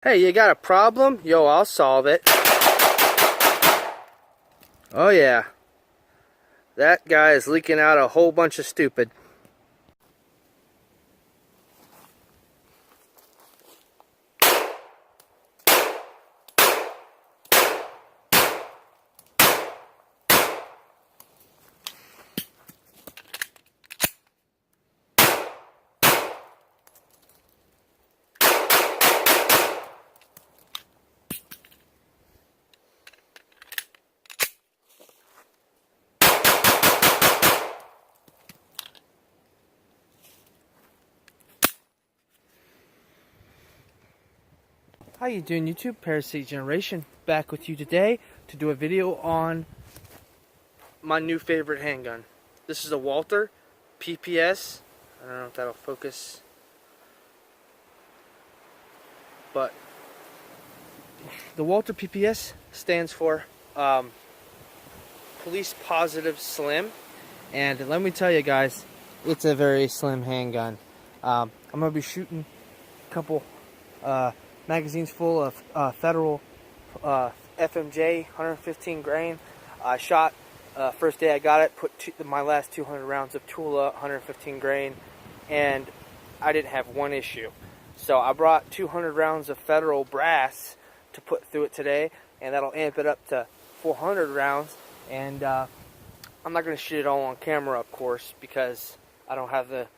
Hey, you got a problem? Yo, I'll solve it. Oh yeah, that guy is leaking out a whole bunch of stupid. How you doing, YouTube? Parasite Generation back with you today to do a video on my new favorite handgun. This is a Walther PPS. I don't know if that'll focus, but the Walther PPS stands for Police Positive Slim, and let me tell you guys, it's a very slim handgun. I'm gonna be shooting a couple magazines full of Federal FMJ 115 grain. I shot first day I got it, put my last 200 rounds of Tula 115 grain, and I didn't have one issue. So I brought 200 rounds of Federal brass to put through it today, and that'll amp it up to 400 rounds. And I'm not going to shoot it all on camera, of course, because I don't have the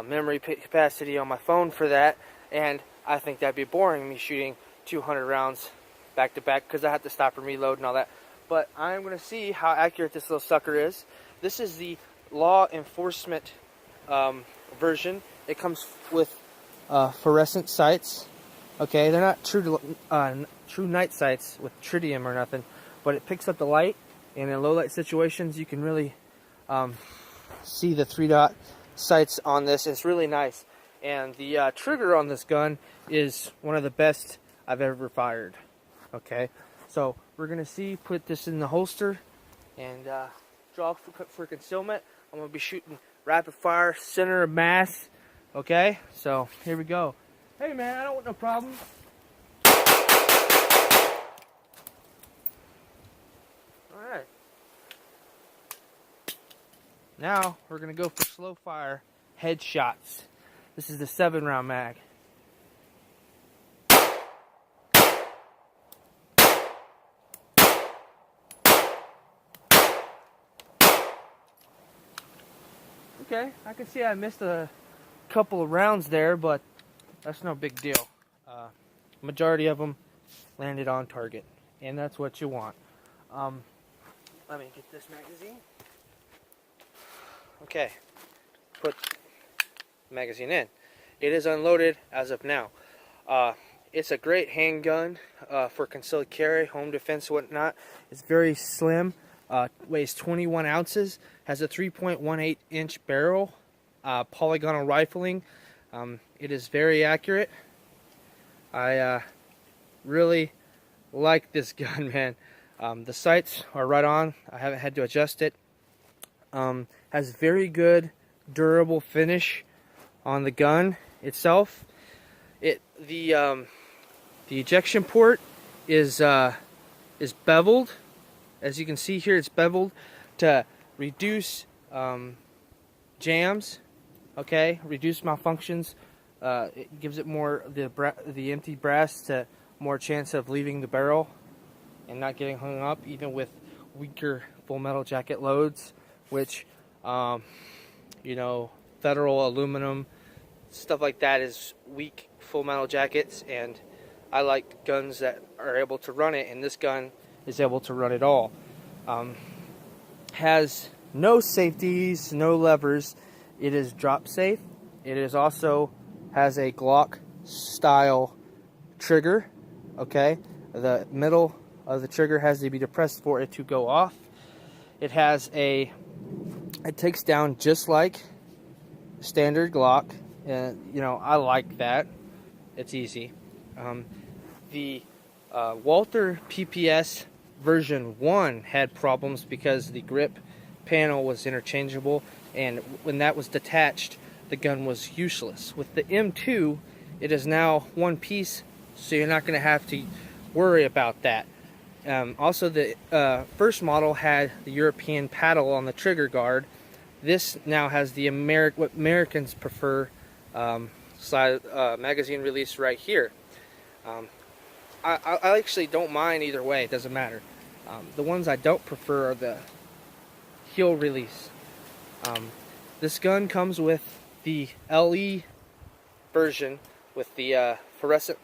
memory capacity on my phone for that, and I think that'd be boring, me shooting 200 rounds back to back, because I have to stop and reload and all that. But I'm going to see how accurate this little sucker is. This is the law enforcement version. It comes with fluorescent sights. Okay, they're not true night sights with tritium or nothing, but it picks up the light, and in low light situations you can really see the 3-dot sights on this. It's really nice. And the trigger on this gun is one of the best I've ever fired. Okay, so we're gonna put this in the holster and draw for concealment. I'm gonna be shooting rapid fire, center of mass. Okay, so here we go. Hey man, I don't want no problems. All right. Now we're gonna go for slow fire headshots. This is the 7-round mag. Okay, I can see I missed a couple of rounds there, but that's no big deal. Majority of them landed on target, and that's what you want. Let me get this magazine. Okay, put magazine in. It is unloaded as of now. It's a great handgun for concealed carry, home defense, whatnot. It's very slim, weighs 21 ounces, has a 3.18 inch barrel, polygonal rifling. It is very accurate. I really like this gun, man. The sights are right on. I haven't had to adjust it. Has very good durable finish on the gun itself. The ejection port is beveled. As you can see here, it's beveled to reduce jams. Okay, reduce malfunctions. It gives it more the empty brass to more chance of leaving the barrel and not getting hung up, even with weaker full metal jacket loads, which you know, Federal aluminum stuff like that is weak full metal jackets, and I like guns that are able to run it, and this gun is able to run it all. Has no safeties, no levers. It is drop safe. It is also has a Glock style trigger. Okay, the middle of the trigger has to be depressed for it to go off. It takes down just like standard Glock, and you know, I like that. It's easy. The Walther PPS version 1 had problems because the grip panel was interchangeable, and when that was detached, the gun was useless. With the M2, it is now one piece so you're not going to have to worry about that. Also, the first model had the European paddle on the trigger guard. This now has the what Americans prefer magazine release right here. I actually don't mind either way, it doesn't matter. The ones I don't prefer are the heel release. This gun comes with the LE version with the fluorescent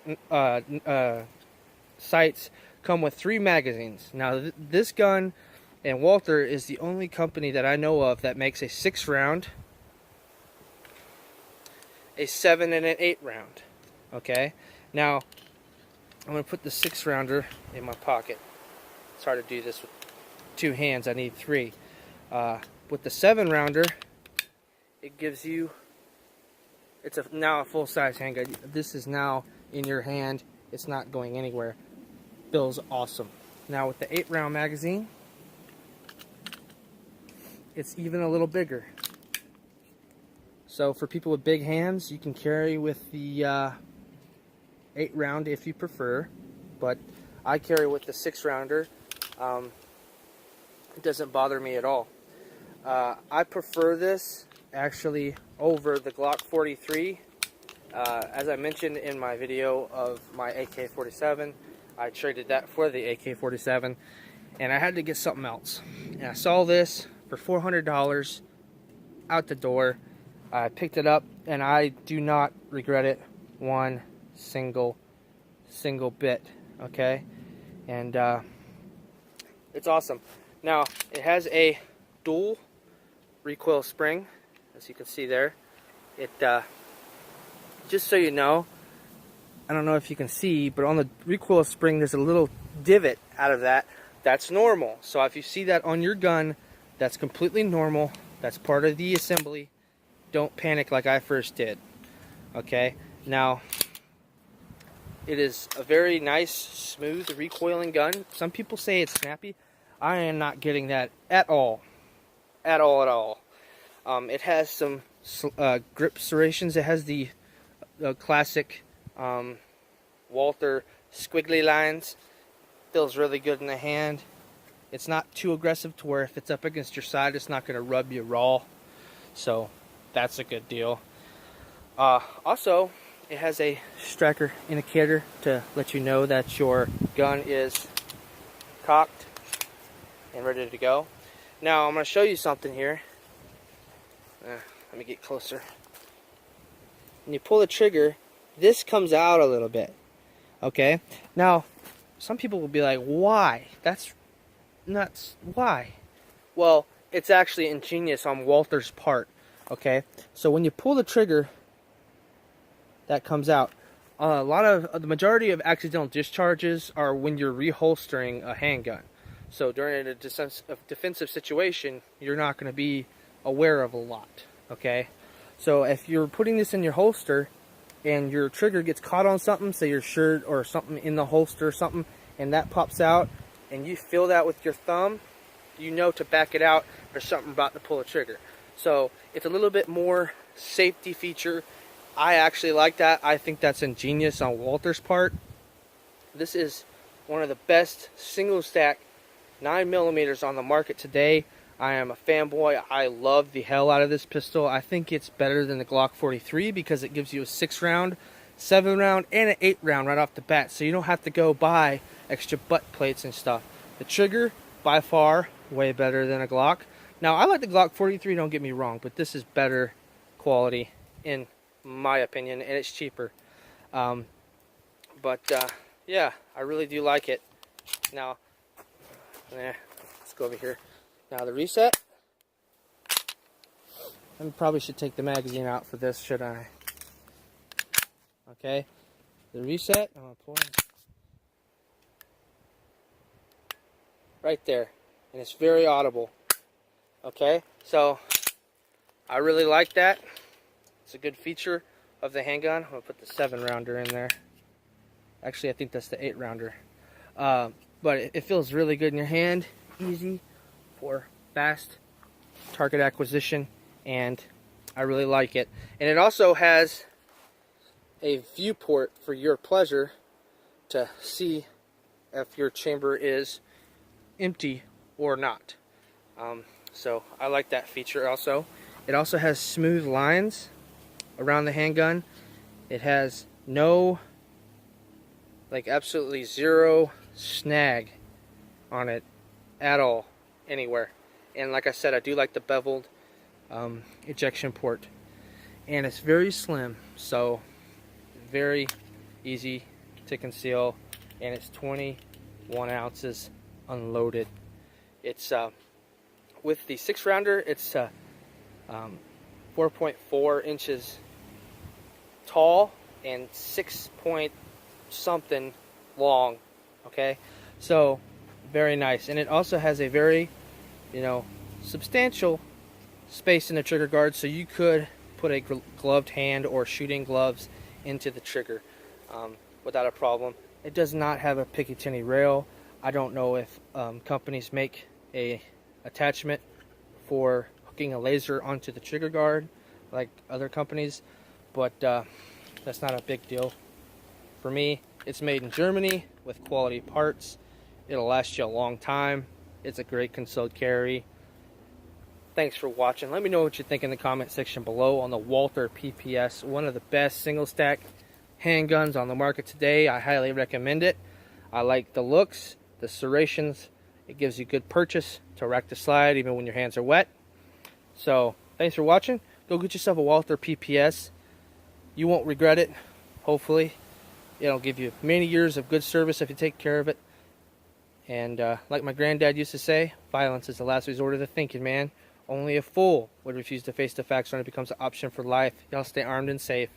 sights, come with 3 magazines. Now this gun and Walther is the only company that I know of that makes a 6-round, a 7, and an 8-round. Okay, now I'm going to put the 6-rounder in my pocket. It's hard to do this with 2 hands, I need 3. With the 7-rounder, it gives you, it's now a full-size handgun. This is now in your hand, it's not going anywhere. Feels awesome. Now with the 8-round magazine, it's even a little bigger. So for people with big hands, you can carry with the 8-round if you prefer, but I carry with the 6-rounder. It doesn't bother me at all. I prefer this actually over the Glock 43. As I mentioned in my video of my AK-47, I traded that for the AK-47, and I had to get something else. And I saw this for $400 out the door. I picked it up, and I do not regret it one single bit. Okay, and it's awesome. Now it has a dual recoil spring, as you can see there. It just so you know, I don't know if you can see, but on the recoil spring there's a little divot out of that. That's normal. So if you see that on your gun, that's completely normal. That's part of the assembly. Don't panic like I first did. Okay, now it is a very nice, smooth recoiling gun. Some people say it's snappy. I am not getting that at all. At all. It has some grip serrations. It has the classic Walther squiggly lines. Feels really good in the hand. It's not too aggressive to where if it's up against your side, it's not going to rub you raw. So that's a good deal. Also, it has a striker indicator to let you know that your gun is cocked and ready to go. Now I'm going to show you something here. Let me get closer. When you pull the trigger, this comes out a little bit. Okay? Now, some people will be like, why? That's nuts. Why? Well, it's actually ingenious on Walther's part. Okay? So when you pull the trigger, that comes out. The majority of accidental discharges are when you're reholstering a handgun. So during a defensive situation, you're not going to be aware of a lot. Okay? So if you're putting this in your holster and your trigger gets caught on something, say your shirt or something in the holster or something, and that pops out, and you feel that with your thumb, you know to back it out or something about to pull the trigger. So it's a little bit more safety feature. I actually like that. I think that's ingenious on Walther's part. This is one of the best single stack 9mm on the market today. I am a fanboy. I love the hell out of this pistol. I think it's better than the Glock 43 because it gives you a 6-round, 7-round, and an 8-round right off the bat. So you don't have to go buy extra butt plates and stuff. The trigger, by far, way better than a Glock. Now, I like the Glock 43, don't get me wrong, but this is better quality in my opinion, and it's cheaper. Yeah, I really do like it. Now, let's go over here. Now the reset. I probably should take the magazine out for this, should I? Okay, the reset. I'm gonna pull it right there, and it's very audible. Okay, so I really like that. It's a good feature of the handgun. I'm gonna put the 7-rounder in there. Actually, I think that's the 8-rounder. But it feels really good in your hand. Easy for fast target acquisition, and I really like it. And it also has a viewport for your pleasure to see if your chamber is empty or not. So I like that feature also. It also has smooth lines around the handgun. It has no, like absolutely zero snag on it at all, anywhere. And like I said, I do like the beveled ejection port. And it's very slim, so very easy to conceal. And it's 21 ounces unloaded. It's with the 6-rounder, it's 4.4 inches tall and 6 point something long. Okay, so very nice. And it also has a very, substantial space in the trigger guard, so you could put a gloved hand or shooting gloves into the trigger without a problem. It does not have a Picatinny rail. I don't know if companies make a attachment for hooking a laser onto the trigger guard like other companies, but that's not a big deal for me. It's made in Germany with quality parts. It'll last you a long time. It's a great concealed carry. Thanks for watching. Let me know what you think in the comment section below on the Walther PPS, one of the best single stack handguns on the market today. I highly recommend it. I like the looks, the serrations. It gives you good purchase to rack the slide even when your hands are wet. So thanks for watching. Go get yourself a Walther PPS. You won't regret it, hopefully. It'll give you many years of good service if you take care of it. And like my granddad used to say, violence is the last resort of the thinking man. Only a fool would refuse to face the facts when it becomes an option for life. Y'all stay armed and safe.